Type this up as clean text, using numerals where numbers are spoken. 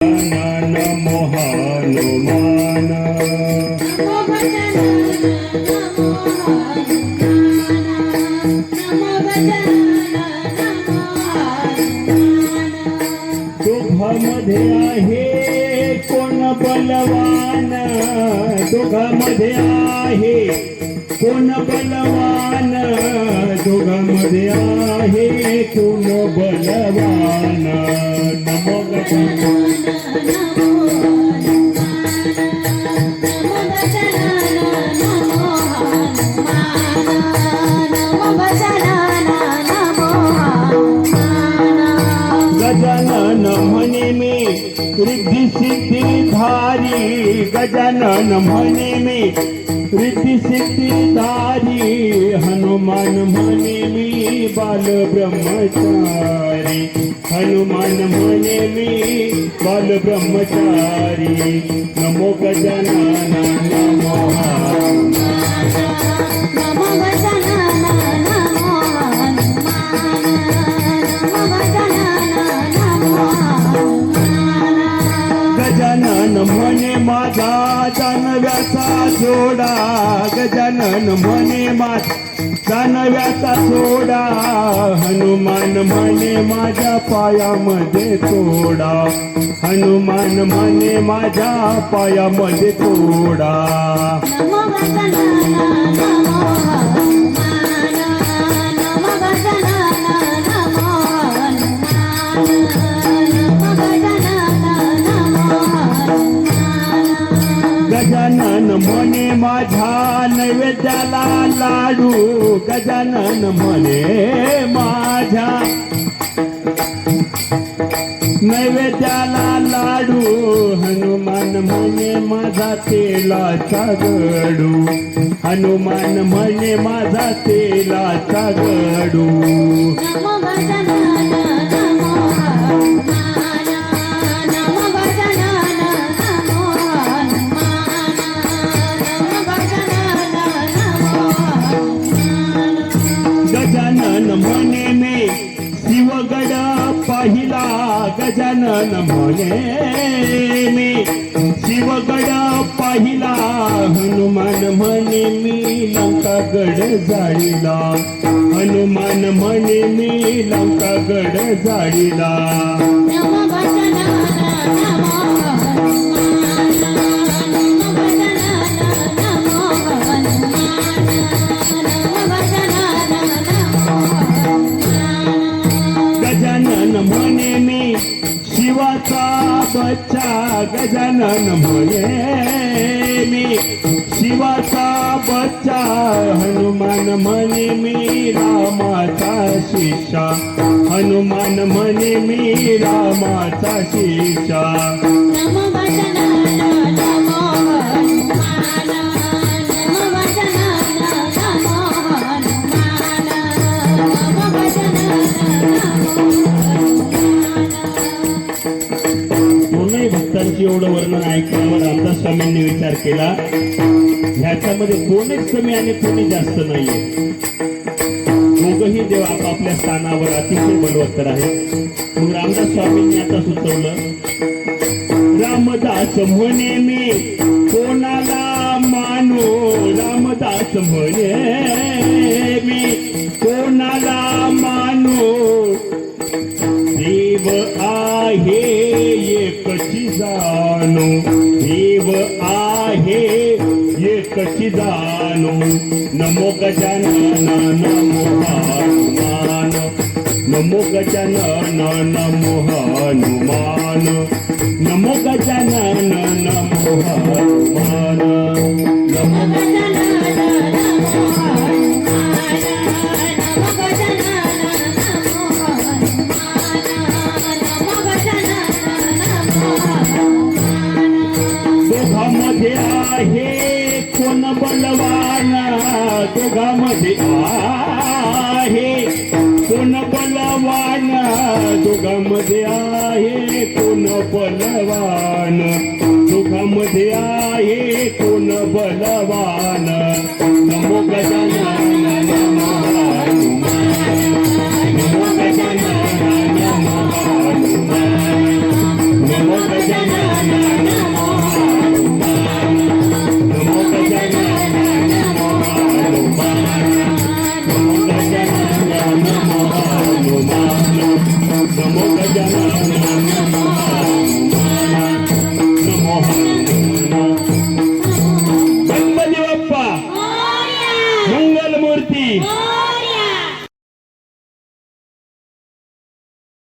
नमो हनुमान दोघांमध्ये आहे कोण बलवान, दोघांमध्ये आहे कोण बलवान, दोघांमध्ये आहे कोण बलवान. नमो गजानन म्हणे मी रिद्धी सिद्धी धारी, गजानन म्हणे मी रिद्धी सिद्धी धारी, हनुमान म्हणे मी बाल ब्रह्मचारी, हनुमान म्हणे मी बाल ब्रह्मचारी. नमो गजानन नमो गजानन म्हणे माझा जानव्याचा जोडा, गजानन म्हणे माझा जानव्याचा जोडा, हनुमान म्हणे माझ्या पायामध्ये तोडा, हनुमान म्हणे माझ्या पायामध्ये तोडा. गजानन म्हणे माझ्या नैवेद्याला लाडू, गजानन म्हणे माझ्या नैवेद्याला लाडू, हनुमान म्हणे माझा तेलाचा गडू, हनुमान म्हणे माझा तेलाचा गडू. गजानन म्हणे मी शिवगड पाहिला, गजानन म्हणे मी शिवगड पाहिला, हनुमान म्हणे मी लंकागड जाळीला, हनुमान म्हणे मी लंकागड जाळीला. गजानन म्हणे मी शिवाचा बच्चा, गजानन म्हणे मी शिवाचा बच्चा, हनुमान म्हणे मी रामाचा शिष्या, हनुमान म्हणे मी रामाचा शिष्या. भक्तांची एवढं वर्णन ऐकल्यावर रामदास स्वामींनी विचार केला ह्याच्यामध्ये कोणीच कमी आणि कोणी जास्त नाहीये, दोघही देव आपापल्या स्थानावर अतिशय बलवत्तर आहे. मग रामदास स्वामींनी आता सुचवलं, रामदास म्हणे मी कोणाला मानू, रामदास म्हणे मी कोणाला मानू, देव आहे एकची जाणू, देव आहे एकची जाणू. नमो गजानन नमो हनुमान, नमो गजानन नमो हनुमान, नमो गजानन नमो हनुमान, नमो दोघांमध्ये आहे कोण बलवान, दोघांमध्ये आहे कोण बलवान, दोघांमध्ये आहे कोण बलवान, दोघांमध्ये आहे कोण बलवान. नमो गजानन नमो हनुमान, नमो गजानन नमो हनुमान, नमो गजानन की